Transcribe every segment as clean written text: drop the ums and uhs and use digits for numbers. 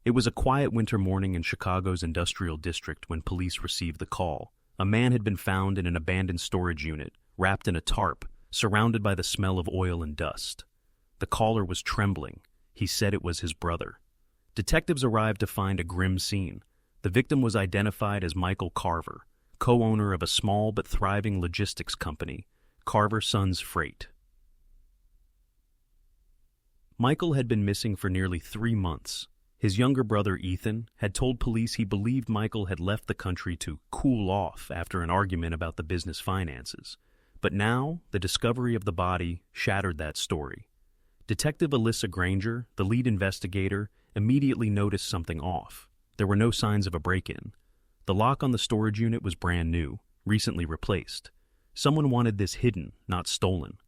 It was a quiet winter morning in Chicago's industrial district when police received the call. A man had been found in an abandoned storage unit, wrapped in a tarp, surrounded by the smell of oil and dust. The caller was trembling. He said it was his brother. Detectives arrived to find a grim scene. The victim was identified as Michael Carver, co-owner of a small but thriving logistics company, Carver Sons Freight. Michael had been missing for nearly 3 months. His younger brother, Ethan, had told police he believed Michael had left the country to cool off after an argument about the business finances. But now, the discovery of the body shattered that story. Detective Alyssa Granger, the lead investigator, immediately noticed something off. There were no signs of a break-in. The lock on the storage unit was brand new, recently replaced. Someone wanted this hidden, not stolen.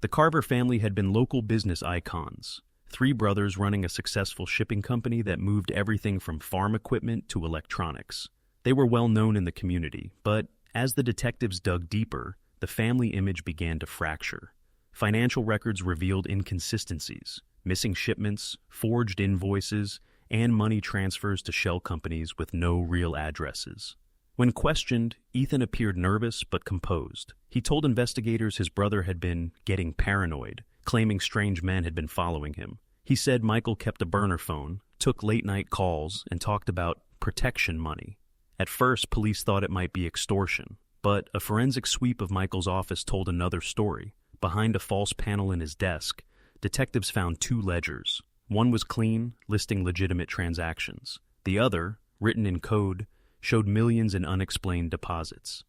The Carver family had been local business icons, 3 brothers running a successful shipping company that moved everything from farm equipment to electronics. They were well known in the community, but as the detectives dug deeper, the family image began to fracture. Financial records revealed inconsistencies, missing shipments, forged invoices, and money transfers to shell companies with no real addresses. When questioned, Ethan appeared nervous but composed. He told investigators his brother had been getting paranoid, claiming strange men had been following him. He said Michael kept a burner phone, took late-night calls, and talked about protection money. At first, police thought it might be extortion, but a forensic sweep of Michael's office told another story. Behind a false panel in his desk, detectives found 2 ledgers. One was clean, listing legitimate transactions. The other, written in code, showed millions in unexplained deposits.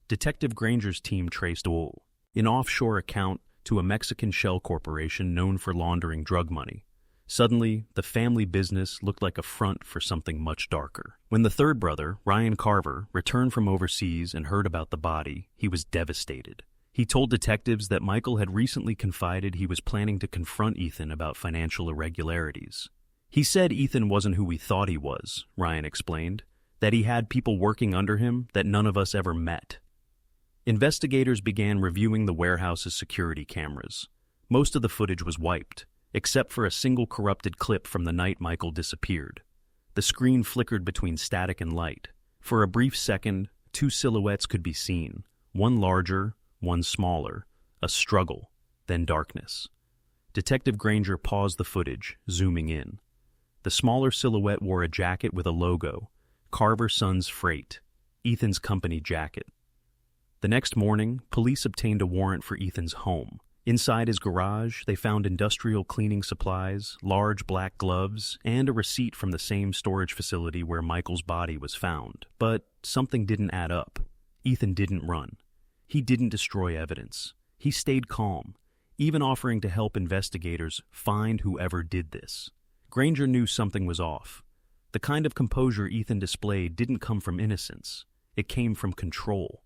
Detective Granger's team traced an offshore account to a Mexican shell corporation known for laundering drug money. Suddenly, the family business looked like a front for something much darker. When the 3rd brother, Ryan Carver, returned from overseas and heard about the body, he was devastated. He told detectives that Michael had recently confided he was planning to confront Ethan about financial irregularities. He said Ethan wasn't who we thought he was, Ryan explained, that he had people working under him that none of us ever met. Investigators began reviewing the warehouse's security cameras. Most of the footage was wiped, except for a single corrupted clip from the night Michael disappeared. The screen flickered between static and light. For a brief second, 2 silhouettes could be seen, one larger, one smaller, a struggle, then darkness. Detective Granger paused the footage, zooming in. The smaller silhouette wore a jacket with a logo, Carver Sons Freight, Ethan's company jacket. The next morning, police obtained a warrant for Ethan's home. Inside his garage, they found industrial cleaning supplies, large black gloves, and a receipt from the same storage facility where Michael's body was found. But something didn't add up. Ethan didn't run. He didn't destroy evidence. He stayed calm, even offering to help investigators find whoever did this. Granger knew something was off. The kind of composure Ethan displayed didn't come from innocence. It came from control.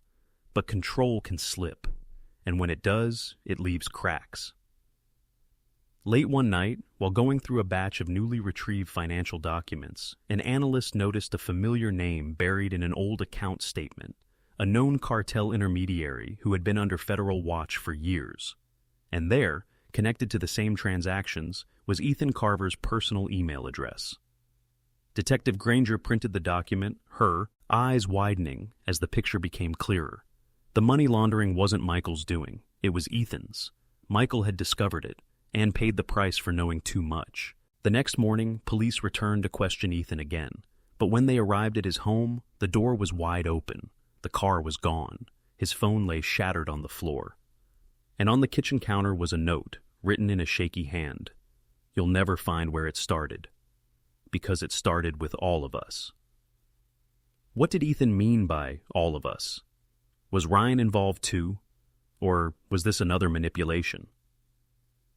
But control can slip, and when it does, it leaves cracks. Late one night, while going through a batch of newly retrieved financial documents, an analyst noticed a familiar name buried in an old account statement, a known cartel intermediary who had been under federal watch for years. And there, connected to the same transactions, was Ethan Carver's personal email address. Detective Granger printed the document, her eyes widening as the picture became clearer. The money laundering wasn't Michael's doing, it was Ethan's. Michael had discovered it, and paid the price for knowing too much. The next morning, police returned to question Ethan again, but when they arrived at his home, the door was wide open. The car was gone. His phone lay shattered on the floor. And on the kitchen counter was a note, written in a shaky hand. You'll never find where it started, because it started with all of us. What did Ethan mean by all of us? Was Ryan involved too? Or was this another manipulation?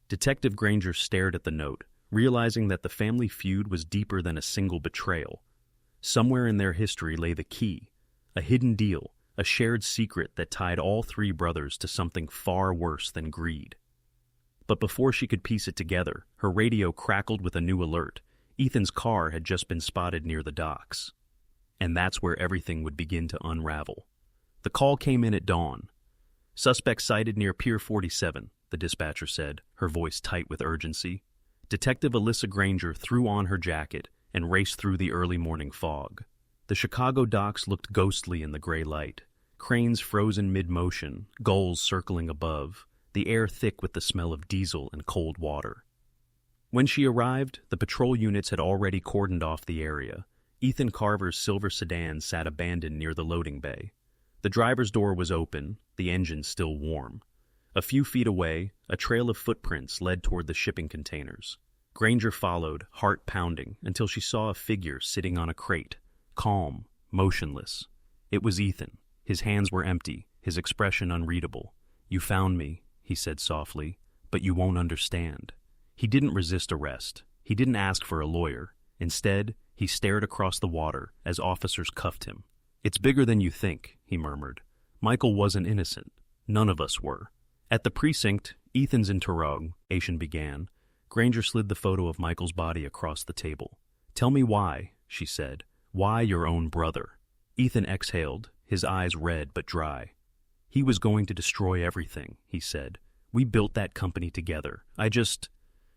Detective Granger stared at the note, realizing that the family feud was deeper than a single betrayal. Somewhere in their history lay the key, a hidden deal, a shared secret that tied all 3 brothers to something far worse than greed. But before she could piece it together, her radio crackled with a new alert. Ethan's car had just been spotted near the docks. And that's where everything would begin to unravel. The call came in at dawn. Suspect sighted near Pier 47, the dispatcher said, her voice tight with urgency. Detective Alyssa Granger threw on her jacket and raced through the early morning fog. The Chicago docks looked ghostly in the gray light. Cranes frozen mid-motion, gulls circling above, the air thick with the smell of diesel and cold water. When she arrived, the patrol units had already cordoned off the area. Ethan Carver's silver sedan sat abandoned near the loading bay. The driver's door was open, the engine still warm. A few feet away, a trail of footprints led toward the shipping containers. Granger followed, heart pounding, until she saw a figure sitting on a crate, calm, motionless. It was Ethan. His hands were empty, his expression unreadable. "You found me," he said softly, "but you won't understand." He didn't resist arrest. He didn't ask for a lawyer. Instead, he stared across the water as officers cuffed him. "It's bigger than you think," he murmured. "Michael wasn't innocent. None of us were." At the precinct, Ethan's interrogation began. Granger slid the photo of Michael's body across the table. "Tell me why," she said. "Why your own brother?" Ethan exhaled, his eyes red but dry. "He was going to destroy everything," he said. "We built that company together. I just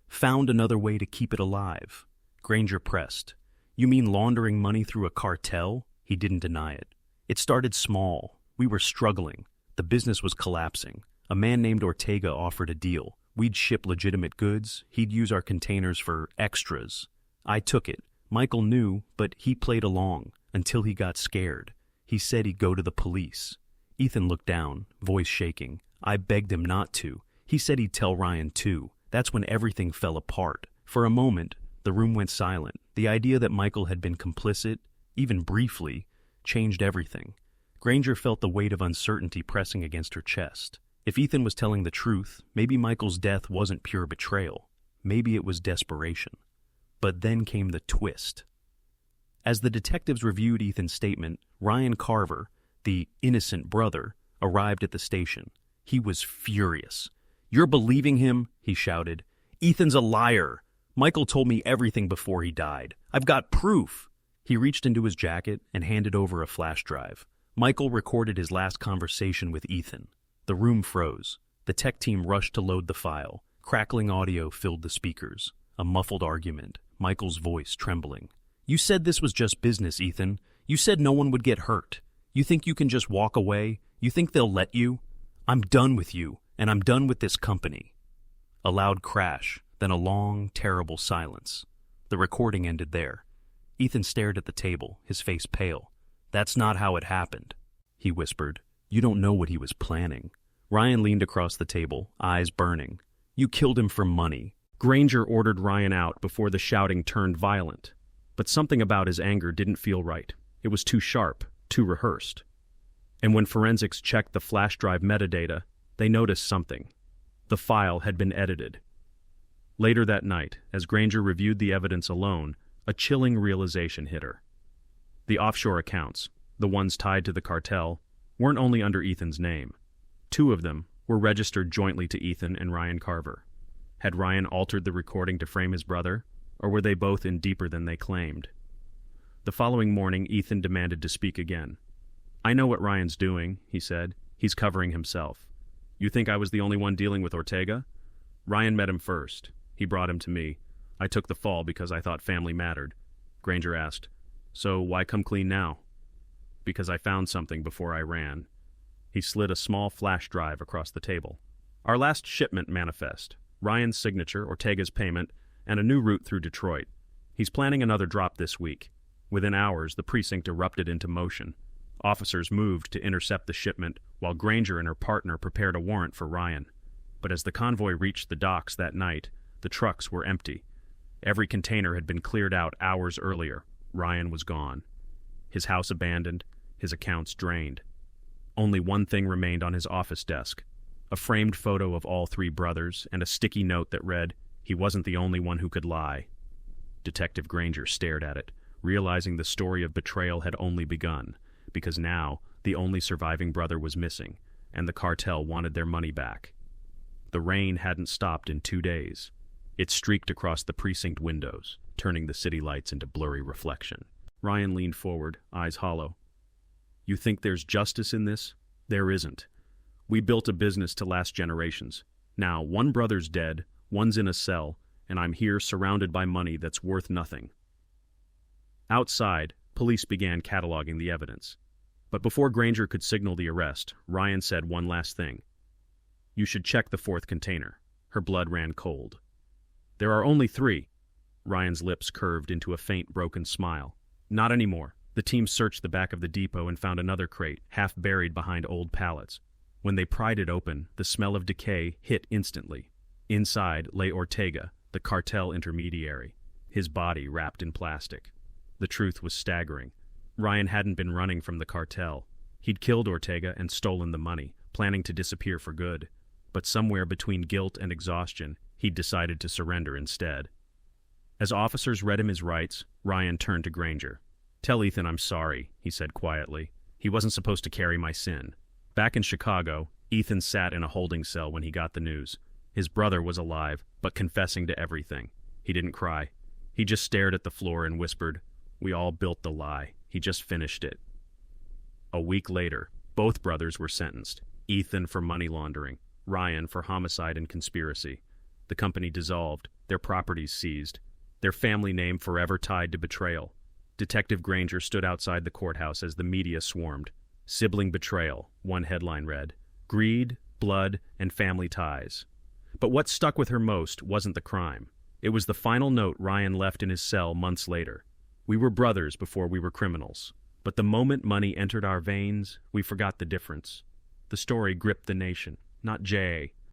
found another way to keep it alive." Granger pressed. "You mean laundering money through a cartel?" He didn't deny it. "It started small. We were struggling. The business was collapsing. A man named Ortega offered a deal. We'd ship legitimate goods. He'd use our containers for extras. I took it. Michael knew, but he played along until he got scared. He said he'd go to the police." Ethan looked down, voice shaking. "I begged him not to. He said he'd tell Ryan too. That's when everything fell apart. For a moment, the room went silent. The idea that Michael had been complicit, even briefly, changed everything. Granger felt the weight of uncertainty pressing against her chest. If Ethan was telling the truth, maybe Michael's death wasn't pure betrayal. Maybe it was desperation. But then came the twist. As the detectives reviewed Ethan's statement, Ryan Carver, the innocent brother, arrived at the station. He was furious. "You're believing him?" he shouted. "Ethan's a liar. Michael told me everything before he died. I've got proof." He reached into his jacket and handed over a flash drive. Michael recorded his last conversation with Ethan. The room froze. The tech team rushed to load the file. Crackling audio filled the speakers. A muffled argument, Michael's voice trembling. "You said this was just business, Ethan. You said no one would get hurt. You think you can just walk away? You think they'll let you? I'm done with you, and I'm done with this company." A loud crash, then a long, terrible silence. The recording ended there. Ethan stared at the table, his face pale. "That's not how it happened," he whispered. "You don't know what he was planning." Ryan leaned across the table, eyes burning. "You killed him for money." Granger ordered Ryan out before the shouting turned violent. But something about his anger didn't feel right. It was too sharp, too rehearsed. And when forensics checked the flash drive metadata, they noticed something. The file had been edited. Later that night, as Granger reviewed the evidence alone, a chilling realization hit her. The offshore accounts, the ones tied to the cartel, weren't only under Ethan's name. 2 of them were registered jointly to Ethan and Ryan Carver. Had Ryan altered the recording to frame his brother, or were they both in deeper than they claimed? The following morning, Ethan demanded to speak again. "I know what Ryan's doing," he said. "He's covering himself. You think I was the only one dealing with Ortega? Ryan met him first. He brought him to me. I took the fall because I thought family mattered." Granger asked, "So why come clean now?" "Because I found something before I ran." He slid a small flash drive across the table. "Our last shipment manifest, Ryan's signature, Ortega's payment, and a new route through Detroit. He's planning another drop this week." Within hours, the precinct erupted into motion. Officers moved to intercept the shipment, while Granger and her partner prepared a warrant for Ryan. But as the convoy reached the docks that night, the trucks were empty. Every container had been cleared out hours earlier. Ryan was gone. His house abandoned, his accounts drained. Only one thing remained on his office desk: a framed photo of all 3 brothers and a sticky note that read, "He wasn't the only one who could lie." Detective Granger stared at it, realizing the story of betrayal had only begun, because now the only surviving brother was missing, and the cartel wanted their money back. The rain hadn't stopped in 2 days. It streaked across the precinct windows, turning the city lights into blurry reflection. Ryan leaned forward, eyes hollow. "You think there's justice in this? There isn't. We built a business to last generations. Now, one brother's dead, one's in a cell, and I'm here surrounded by money that's worth nothing." Outside, police began cataloging the evidence. But before Granger could signal the arrest, Ryan said one last thing. "You should check the fourth container." Her blood ran cold. "There are only 3. Ryan's lips curved into a faint, broken smile. "Not anymore." The team searched the back of the depot and found another crate, half buried behind old pallets. When they pried it open, the smell of decay hit instantly. Inside lay Ortega, the cartel intermediary, his body wrapped in plastic. The truth was staggering. Ryan hadn't been running from the cartel. He'd killed Ortega and stolen the money, planning to disappear for good. But somewhere between guilt and exhaustion, he'd decided to surrender instead. As officers read him his rights, Ryan turned to Granger. "Tell Ethan I'm sorry," he said quietly. "He wasn't supposed to carry my sin." Back in Chicago, Ethan sat in a holding cell when he got the news. His brother was alive, but confessing to everything. He didn't cry. He just stared at the floor and whispered, "We all built the lie. He just finished it." A week later, both brothers were sentenced. Ethan for money laundering, Ryan for homicide and conspiracy. The company dissolved, their properties seized, their family name forever tied to betrayal. Detective Granger stood outside the courthouse as the media swarmed. "Sibling Betrayal," one headline read. Greed, blood, and family ties. But what stuck with her most wasn't the crime. It was the final note Ryan left in his cell months later. "We were brothers before we were criminals. But the moment money entered our veins, we forgot the difference." The story gripped the nation, not Jay,